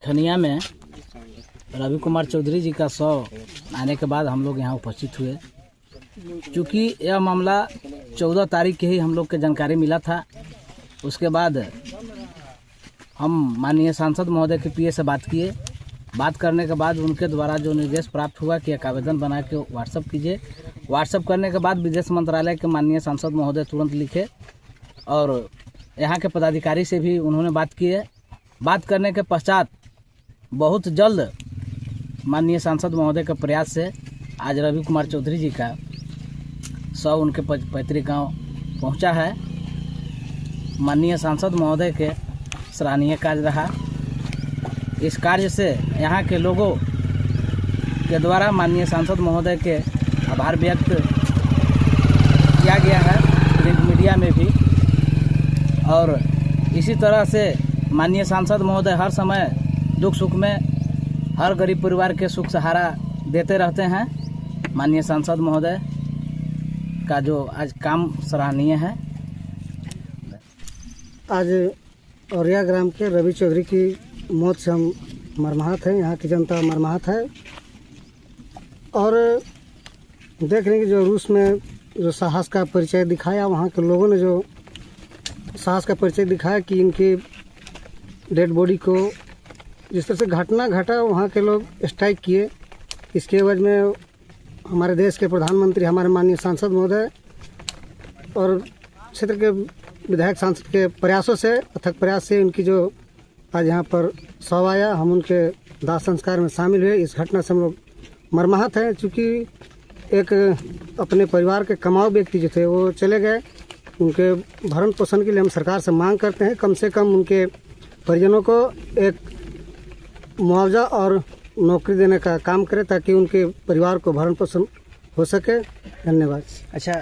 खनिया में रवि कुमार चौधरी जी का शव आने के बाद हम लोग यहाँ उपस्थित हुए। चूँकि यह मामला 14 तारीख के ही हम लोग के जानकारी मिला था। उसके बाद हम माननीय सांसद महोदय के पीए से बात किए। बात करने के बाद उनके द्वारा जो निर्देश प्राप्त हुआ कि एक आवेदन बना के व्हाट्सअप कीजिए। व्हाट्सअप करने के बाद विदेश मंत्रालय के माननीय सांसद महोदय तुरंत लिखे और यहाँ के पदाधिकारी से भी उन्होंने बात की है। बात करने के पश्चात बहुत जल्द माननीय सांसद महोदय के प्रयास से आज रवि कुमार चौधरी जी का शव उनके पैतृक गांव पहुंचा है। माननीय सांसद महोदय के सराहनीय कार्य रहा। इस कार्य से यहाँ के लोगों के द्वारा माननीय सांसद महोदय के आभार व्यक्त किया गया है प्रिंट मीडिया में भी। और इसी तरह से माननीय सांसद महोदय हर समय दुख सुख में हर गरीब परिवार के सुख सहारा देते रहते हैं। माननीय सांसद महोदय का जो आज काम सराहनीय है। आज औरिया ग्राम के रवि चौधरी की मौत से हम मर्माहत हैं। यहाँ की जनता मर्माहत है और देख रहे हैं कि जो रूस में जो साहस का परिचय दिखाया, वहाँ के लोगों ने जो साहस का परिचय दिखाया कि इनकी डेड बॉडी को जिस तरह से घटना घटा, वहाँ के लोग स्ट्राइक किए। इसके एवज में हमारे देश के प्रधानमंत्री, हमारे माननीय सांसद महोदय और क्षेत्र के विधायक सांसद के प्रयासों से, अथक प्रयास से उनकी जो आज यहाँ पर शव आया, हम उनके दाह संस्कार में शामिल हुए। इस घटना से हम लोग मर्माहत हैं। चूँकि एक अपने परिवार के कमाऊ व्यक्ति जो थे वो चले गए। उनके भरण पोषण के लिए हम सरकार से मांग करते हैं कम से कम उनके परिजनों को एक मुआवजा और नौकरी देने का काम करें ताकि उनके परिवार को भरण पोषण हो सके। धन्यवाद। अच्छा,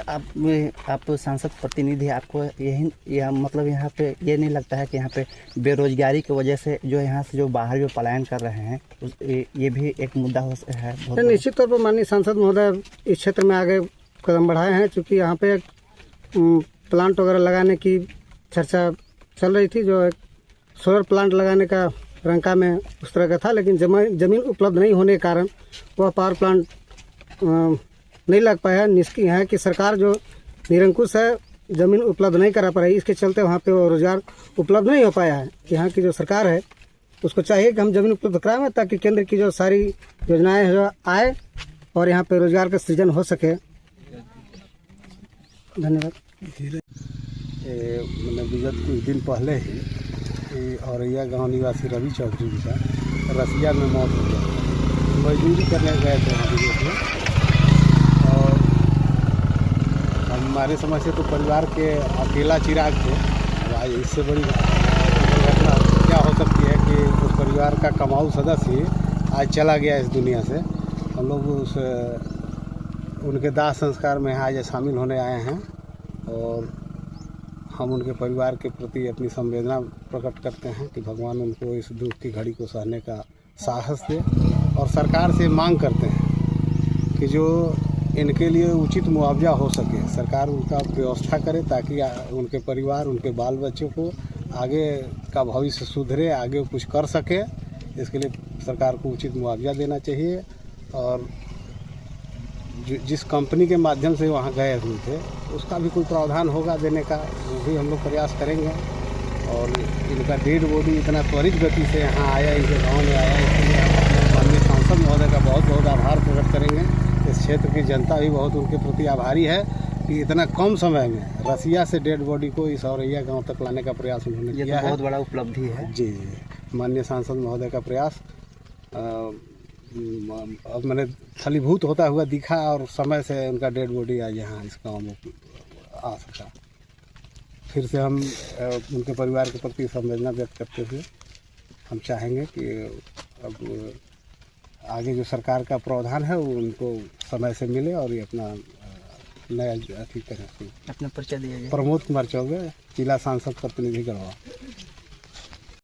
आप सांसद प्रतिनिधि, आपको यह मतलब यहाँ पे ये नहीं लगता है कि यहाँ पे बेरोजगारी की वजह से जो यहाँ से जो बाहर जो पलायन कर रहे हैं ये भी एक मुद्दा है? निश्चित तौर पर माननीय सांसद महोदय इस क्षेत्र में आगे कदम बढ़ाए हैं। चूँकि यहाँ पे प्लांट वगैरह लगाने की चर्चा चल रही थी, जो एक सोलर प्लांट लगाने का रंका में उस तरह का था, लेकिन ज़मीन उपलब्ध नहीं होने के कारण वह पावर प्लांट नहीं लग पाया। निष्क्रिय है कि सरकार जो निरंकुश है, ज़मीन उपलब्ध नहीं करा पा रही, इसके चलते वहाँ पे वो रोज़गार उपलब्ध नहीं हो पाया है। यहाँ की जो सरकार है उसको चाहिए कि हम ज़मीन उपलब्ध कराएं ताकि केंद्र की जो सारी योजनाएं हैं जो आए और यहाँ पे रोज़गार का सृजन हो सके। धन्यवाद। मैंने विगत कुछ दिन पहले ही औरैया गांव निवासी रवि चौधरी जी का रसिया में मौत हो गया। मजदूरी करने गए थे वहाँ और हमारे समझ से तो परिवार के अकेला चिराग थे। आज इससे बड़ी घटना क्या हो सकती है कि उस परिवार का कमाऊ सदस्य आज चला गया इस दुनिया से। हम लोग उनके दाह संस्कार में आज शामिल होने आए हैं और हम उनके परिवार के प्रति अपनी संवेदना प्रकट करते हैं कि भगवान उनको इस दुख की घड़ी को सहने का साहस दे और सरकार से मांग करते हैं कि जो इनके लिए उचित मुआवजा हो सके, सरकार उनका व्यवस्था करे ताकि उनके परिवार, उनके बाल बच्चों को आगे का भविष्य सुधरे, आगे कुछ कर सके। इसके लिए सरकार को उचित मुआवजा देना चाहिए और जिस कंपनी के माध्यम से वहाँ गए हुए थे उसका भी कोई प्रावधान होगा देने का, वो भी हम लोग प्रयास करेंगे। और इनका डेड बॉडी इतना त्वरित गति से यहाँ आया, इनके गांव में आया, इसके लिए हम अपने माननीय सांसद महोदय का बहुत बहुत आभार प्रकट करेंगे। इस क्षेत्र की जनता भी बहुत उनके प्रति आभारी है कि इतना कम समय में रसिया से डेड बॉडी को इस औरैया गाँव तक लाने का प्रयास उन्होंने किया है। बहुत बड़ा उपलब्धि है। जी जी, माननीय सांसद महोदय का प्रयास अब मैंने फलीभूत होता हुआ दिखा और समय से उनका डेड बॉडी आज यहाँ इस गाँव में आ सका। फिर से हम उनके परिवार के प्रति संवेदना व्यक्त करते हुए हम चाहेंगे कि अब आगे जो सरकार का प्रावधान है वो उनको समय से मिले और ये अपना नया अच्छी तरह से अपना परिचय दिया जाए। प्रमोद कुमार चौबे, जिला सांसद प्रतिनिधि गढ़वा।